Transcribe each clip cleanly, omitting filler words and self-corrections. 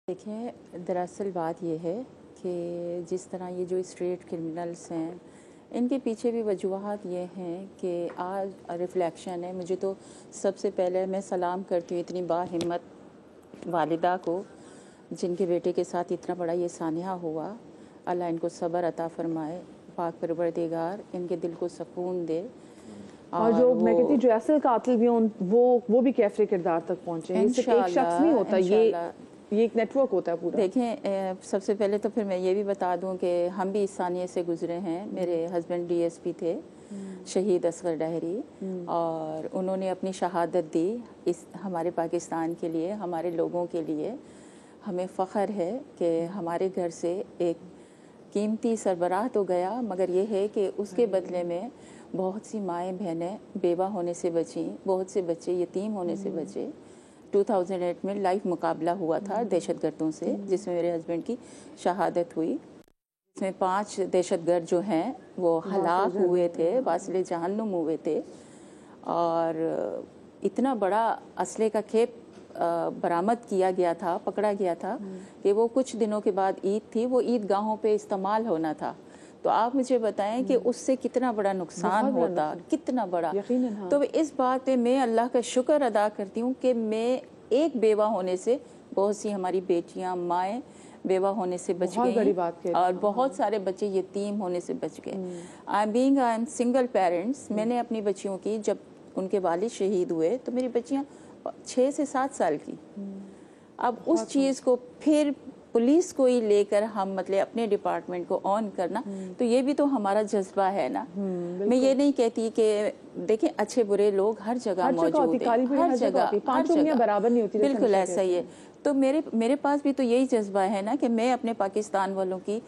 देखें, दरअसल बात ये है कि जिस तरह ये जो स्ट्रीट क्रिमिनल्स हैं, इनके पीछे भी वजूहात ये हैं कि आज रिफ्लेक्शन है। मुझे तो सबसे पहले मैं सलाम करती हूँ इतनी बाहिम्मत वालिदा को, जिनके बेटे के साथ इतना बड़ा ये सानिया हुआ। अल्लाह इनको सब्र अता फरमाए, पाक परवरदिगार इनके दिल को सुकून दे। और जो मैं कहती हूँ जो असल कातिल भी वो भी कैफरे किरदार तक पहुँचे। एक शख्स नहीं होता, ये एक नेटवर्क होता है पूरा। देखें, सबसे पहले तो फिर मैं ये भी बता दूं कि हम भी इस सानिये से गुजरे हैं। मेरे हस्बैंड डीएसपी थे, शहीद असगर डहरी, और उन्होंने अपनी शहादत दी इस हमारे पाकिस्तान के लिए, हमारे लोगों के लिए। हमें फ़ख्र है कि हमारे घर से एक कीमती सरबराह तो गया, मगर ये है कि उसके बदले में बहुत सी माएँ बहनें बेवा होने से बचीं, बहुत से बच्चे यतीम होने से बचे। 2008 में लाइव मुकाबला हुआ था दहशतगर्दों से, जिसमें मेरे हस्बैंड की शहादत हुई। इसमें 5 दहशतगर्द जो हैं वो हलाक हुए थे, वासिले जहन्नुम हुए थे। और इतना बड़ा असले का खेप बरामद किया गया था, पकड़ा गया था कि वो कुछ दिनों के बाद ईद थी, वो ईदगाहों पे इस्तेमाल होना था। तो आप मुझे बताएं कि उससे कितना बड़ा नुकसान होता, कितना बड़ा। हाँ। तो इस बात पे मैं अल्लाह का शुक्र अदा करती हूँ कि मैं एक बेवा होने से, बहुत सी हमारी बेटियां माएँ बेवा होने से बच गई, और बहुत सारे बच्चे यतीम होने से बच गए। I am single parents. मैंने अपनी बच्चियों की, जब उनके वालिद शहीद हुए तो मेरी बच्चियाँ 6 से 7 साल की। अब उस चीज़ को फिर पुलिस को ही लेकर हम मतलब अपने डिपार्टमेंट को ऑन करना, तो ये भी तो हमारा जज्बा है ना। मैं ये नहीं कहती कि देखें, अच्छे बुरे लोग हर जगह मौजूद हैं, हर जगह बराबर नहीं होती। बिल्कुल ऐसा ही है। तो मेरे पास भी तो यही जज्बा है ना कि मैं अपने पाकिस्तान वालों की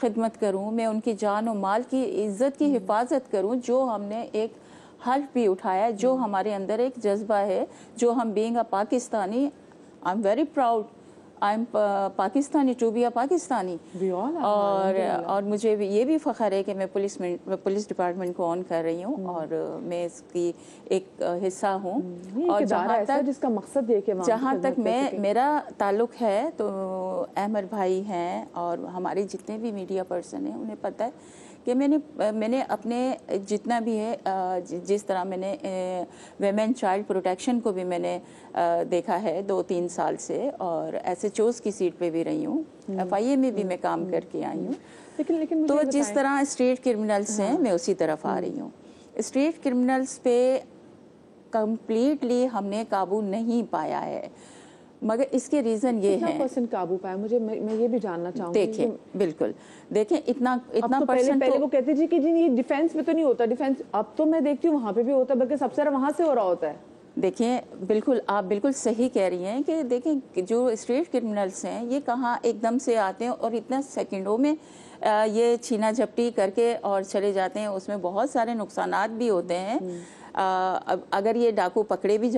खिदमत करूं, मैं उनकी जान और माल की इज्जत की हिफाजत करूं। जो हमने एक हल्फ भी उठाया, जो हमारे अंदर एक जज्बा है, जो हम being a Pakistani, I am very proud, I am Pakistani to be a Pakistani. और मुझे भी ये भी फ़ख्र है कि मैं पुलिस डिपार्टमेंट को ऑन कर रही हूँ, और मैं इसकी एक हिस्सा हूँ। और जहाँ तक जिसका मकसद है कि जहाँ तक मेरा ताल्लुक़ है, तो अहमद भाई हैं और हमारे जितने भी मीडिया पर्सन हैं, उन्हें पता है कि मैंने अपने जितना भी है, जिस तरह मैंने वेमेन चाइल्ड प्रोटेक्शन को भी मैंने देखा है 2-3 साल से, और SHOs की सीट पे भी रही हूँ, FIA में भी मैं काम करके आई हूँ। लेकिन तो जिस तरह स्ट्रीट क्रिमिनल्स हैं, मैं उसी तरफ आ रही हूँ। स्ट्रीट क्रिमिनल्स पे कंप्लीटली हमने काबू नहीं पाया है, मगर इसके रीजन ये है। % काबू पाया, मैं ये भी जानना चाहूंगी। देखें, बिल्कुल देखें, इतना तो पहले वो कहते जी कि जी ये डिफेंस में तो नहीं होता डिफेंस, अब तो मैं देखती हूँ वहाँ पे भी होता है, बल्कि सबसे ज्यादा वहाँ से हो रहा होता है। देखिए, बिल्कुल आप बिल्कुल सही कह रही हैं कि देखें, जो स्ट्रीट क्रिमिनल्स हैं ये कहाँ एकदम से आते हैं और इतना सेकंडों में ये छीना झपटी करके और चले जाते हैं। उसमें बहुत सारे नुकसानात भी होते हैं। अगर ये डाकू पकड़े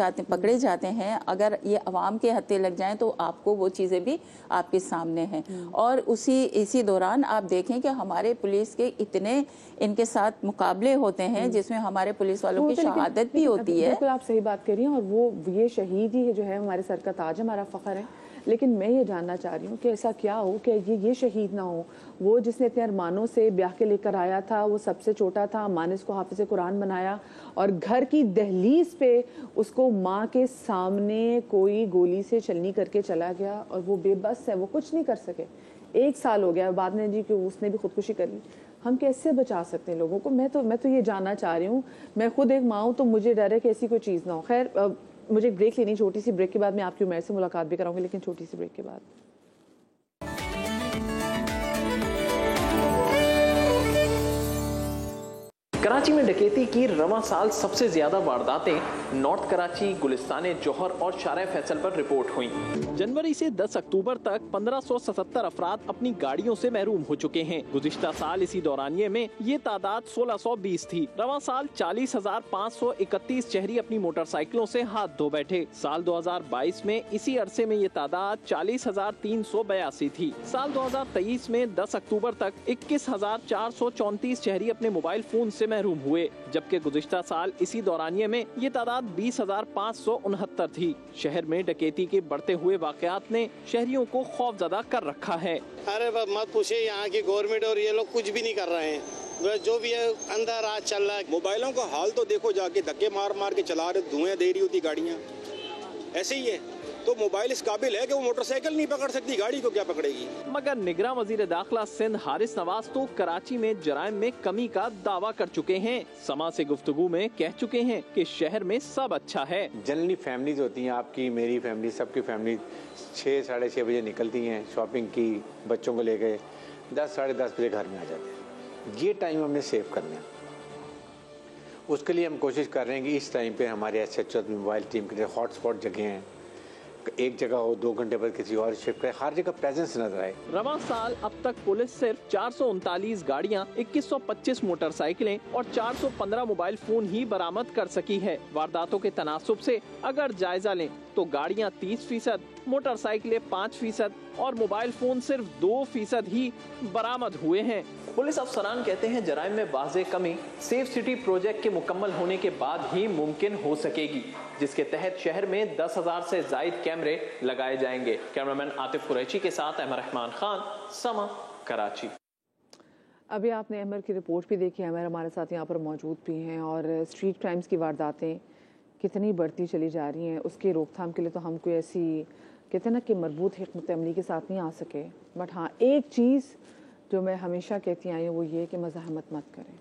जाते हैं, अगर ये अवाम के हत्थे लग जाएं, तो आपको वो चीज़ें भी आपके सामने हैं। और इसी दौरान आप देखें कि हमारे पुलिस के इतने इनके साथ मुकाबले होते हैं, जिसमें हमारे पुलिस वालों की शहादत भी होती है। बिल्कुल आप सही बात कर रही हैं, और ये शहीद ही जो है हमारे सर का ताज, हमारा फ़ख्र है। लेकिन मैं ये जानना चाह रही हूँ कि ऐसा क्या हो कि ये शहीद ना हो। वो जिसने इतने अरमानों से ब्याह के लेकर आया था, वो सबसे छोटा था, माँ ने इसको हाफिज़ कुरान बनाया, और घर की दहलीज पे उसको माँ के सामने कोई गोली से छलनी करके चला गया, और वो बेबस है, वो कुछ नहीं कर सके। 1 साल हो गया बाद में जी कि उसने भी खुदकुशी कर ली। हम कैसे बचा सकते हैं लोगों को? मैं तो ये जानना चाह रही हूँ। मैं खुद एक माँ हूँ, तो मुझे डर है कि ऐसी कोई चीज़ ना हो। खैर, मुझे ब्रेक लेनी, छोटी सी ब्रेक के बाद मैं आपकी उमर से मुलाकात भी कराऊंगी, लेकिन छोटी सी ब्रेक के बाद। कराची में डकैती की रवां साल सबसे ज्यादा वारदातें नॉर्थ कराची, गुलिस्तान जौहर और शारा फैसल पर रिपोर्ट हुई। जनवरी से 10 अक्टूबर तक 1577 अफराद अपनी गाड़ियों से महरूम हो चुके हैं। गुज़िश्ता साल इसी दौरानिये में ये तादाद 1620 थी। रवां साल 40,531 शहरी अपनी मोटरसाइकिलों से हाथ धो बैठे। साल 2022 में इसी अरसे में ये तादाद 40,382 थी। साल 2023 में 10 अक्टूबर तक 21,434 शहरी अपने मोबाइल फोन से महरूम हुए, जबकि गुज़िश्ता साल इसी दौरानिये में ये तादाद 20,569 थी। शहर में डकैती के बढ़ते हुए वाकयात ने शहरियों को खौफजदा कर रखा है। अरे मत पूछिए, यहाँ की गवर्नमेंट और ये लोग कुछ भी नहीं कर रहे हैं। जो भी है अंदर राज चल रहा है। मोबाइलों का हाल तो देखो, जाके धक्के मार मार के चला रहे, धुएं दे रही होती गाड़ियाँ, ऐसे ही है। तो मोबाइल इस काबिल है कि वो मोटरसाइकिल नहीं पकड़ सकती, गाड़ी को क्या पकड़ेगी। मगर निगरां वजीर दाखिला सिंध हारिस नवाज तो कराची में जराइम में कमी का दावा कर चुके हैं। समा से गुफ्तगू में कह चुके हैं कि शहर में सब अच्छा है। जनरली फैमिलीज होती हैं, आपकी मेरी फैमिली, सबकी फैमिली 6 साढ़े 6 बजे निकलती हैं शॉपिंग की, बच्चों को लेके 10 साढ़े 10 बजे घर में आ जाते हैं। ये टाइम हमने सेव करना है, उसके लिए हम कोशिश कर रहे हैं कि इस टाइम पे हमारे SHO मोबाइल टीम के हॉटस्पॉट जगह हैं, एक जगह हो 2 घंटे बाद किसी और शिफ्ट करे, हर जगह प्रेजेंस नजर आए। रवां साल अब तक पुलिस सिर्फ 439 गाड़ियां, 2125 मोटरसाइकिलें और 415 मोबाइल फोन ही बरामद कर सकी है। वारदातों के तनासुब से अगर जायजा लें तो गाड़ियां 30%, मोटरसाइकिलें 5% और मोबाइल फोन सिर्फ 2% ही बरामद हुए हैं। पुलिस अफसरान कहते हैं जराइम में वाज़े कमी सेफ सिटी प्रोजेक्ट के मुकम्मल होने के बाद ही मुमकिन हो सकेगी, जिसके तहत शहर में 10,000 से जायद कैमरे लगाए जाएंगे। कैमरामैन आतिफ कुरैशी के साथ अहमर रहमान खान, समा, कराची। अभी आपने अहमर की रिपोर्ट भी देखी, अहमर हमारे साथ यहाँ पर मौजूद भी हैं, और स्ट्रीट क्राइम्स की वारदातें कितनी बढ़ती चली जा रही हैं, उसकी रोकथाम के लिए तो हम कोई ऐसी कहते हैं ना कि मरबूत हिकमत अमली के साथ नहीं आ सके। बट हाँ, एक चीज़ जो मैं हमेशा कहती आई हूँ वो ये कि मज़ाहमत मत करें।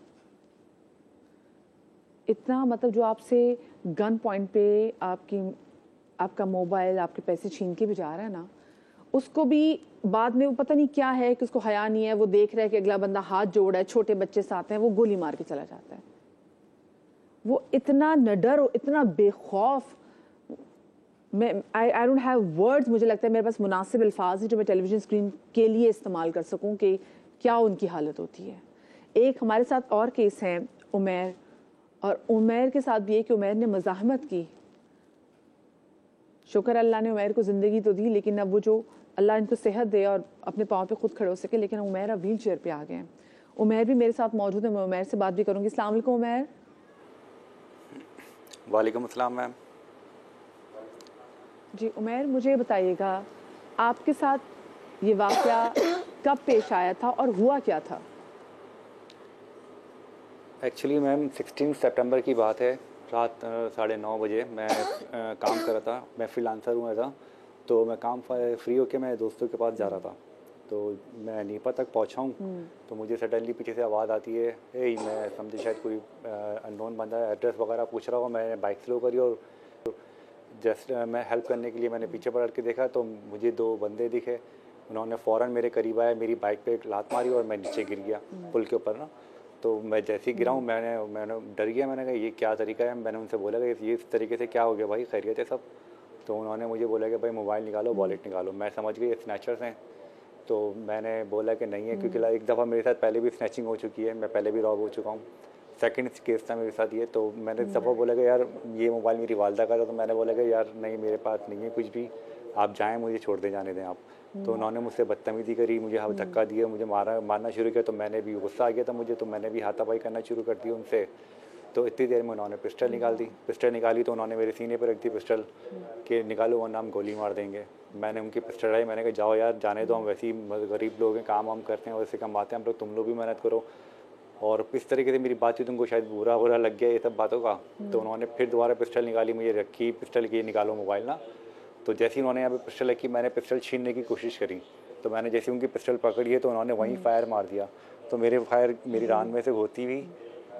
इतना मतलब जो आपसे गन पॉइंट पे आपका मोबाइल, आपके पैसे छीन के भी जा रहा है ना, उसको भी बाद में वो पता नहीं क्या है कि उसको हया नहीं है, वो देख रहा है कि अगला बंदा हाथ जोड़ है, छोटे बच्चे साथ हैं, वो गोली मार के चला जाता है। वो इतना निडर और इतना बेखौफ, मैं आई डोंट हैव वर्ड्स, मुझे लगता है मेरे पास मुनासिब अल्फाज हैं जो मैं टेलीविज़न स्क्रीन के लिए इस्तेमाल कर सकूं कि क्या उनकी हालत होती है। एक हमारे साथ और केस है उमैर, और उमैर के साथ भी है कि उमैर ने मज़ाहमत की। शुक्र अल्लाह ने उमैर को ज़िंदगी तो दी, लेकिन अब वो जो अल्लाह इनको सेहत दे और अपने पाँव पे खुद खड़े हो सके, लेकिन उमैर अब व्हील चेयर पर आ गए हैं। उमैर भी मेरे साथ मौजूद है, मैं उमैर से बात भी करूँगी। अस्सलाम वालेकुम उमैर। वालेकुम अस्सलाम मैम। जी उमैर, मुझे बताइएगा आपके साथ ये वाक़या कब पेश आया था और हुआ क्या था? एक्चुअली मैम 16 सितंबर की बात है, रात 9:30 बजे मैं काम कर रहा था। मैं फ्रीलांसर हूँ ऐसा, तो मैं काम फ्री होके मैं दोस्तों के पास जा रहा था। तो मैं नीपा तक पहुँचा हूँ तो मुझे सडनली पीछे से आवाज़ आती है, मैं समझे शायद कोई अननोन बंदा एड्रेस वगैरह पूछ रहा होगा। मैंने बाइक स्लो करी और जस्ट मैं हेल्प करने के लिए मैंने पीछे पलट के देखा तो मुझे 2 बंदे दिखे। उन्होंने फ़ौरन मेरे करीब आया, मेरी बाइक पे एक लात मारी और मैं नीचे गिर गया पुल के ऊपर ना। तो मैं जैसे ही गिरा हूँ मैंने डर गया। मैंने कहा ये क्या तरीका है। मैंने उनसे बोला कि ये इस तरीके से क्या हो गया भाई, खैरियत है सब? तो उन्होंने मुझे बोला कि भाई मोबाइल निकालो, वॉलेट निकालो। मैं समझ गई स्नैचर्स हैं, तो मैंने बोला कि नहीं है, क्योंकि एक दफ़ा मेरे साथ पहले भी स्नैचिंग हो चुकी है, मैं पहले भी रॉब हो चुका हूँ। सेकंड केस था मेरे साथ ये। तो मैंने दफ़ा बोला कि यार ये मोबाइल मेरी वालदा का था, तो मैंने बोला कि यार नहीं मेरे पास नहीं है कुछ भी, आप जाएं, मुझे छोड़ दे जाने दें आप। तो उन्होंने मुझसे बदतमीज़ी करी, मुझे धक्का दिया, मुझे मारना शुरू किया। तो मैंने भी गुस्सा आ गया था मुझे, तो मैंने भी हाथापाई करना शुरू कर दी उनसे। तो इतनी देर में उन्होंने पिस्टल निकाल दी। पिस्टल निकाली तो उन्होंने मेरे सीने पर रख दी पिस्टल कि निकालो वरना हम गोली मार देंगे। मैंने उनकी पिस्टल लाई, मैंने कहा जाओ यार जाने दो, हम वैसे ही गरीब लोग हैं, काम वाम करते हैं, वैसे कमाते हैं हम लोग, तुम लोग भी मेहनत करो। और इस तरीके से मेरी बातचीत उनको शायद बुरा लग गया ये सब बातों का। तो उन्होंने फिर दोबारा पिस्टल निकाली, मुझे रखी, पिस्टल की निकालो मोबाइल ना। तो जैसे ही उन्होंने यहाँ पे पिस्टल रखी, मैंने पिस्टल छीनने की कोशिश करी। तो मैंने जैसे उनकी पिस्टल पकड़ी है तो उन्होंने वहीं फायर मार दिया। तो मेरे फायर मेरी रान में से होती हुई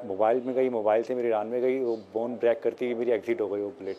मोबाइल में गई, मोबाइल से मेरी रान में गई, वो बोन ब्रेक करती हुई मेरी एग्जिट हो गई वो बुलेट।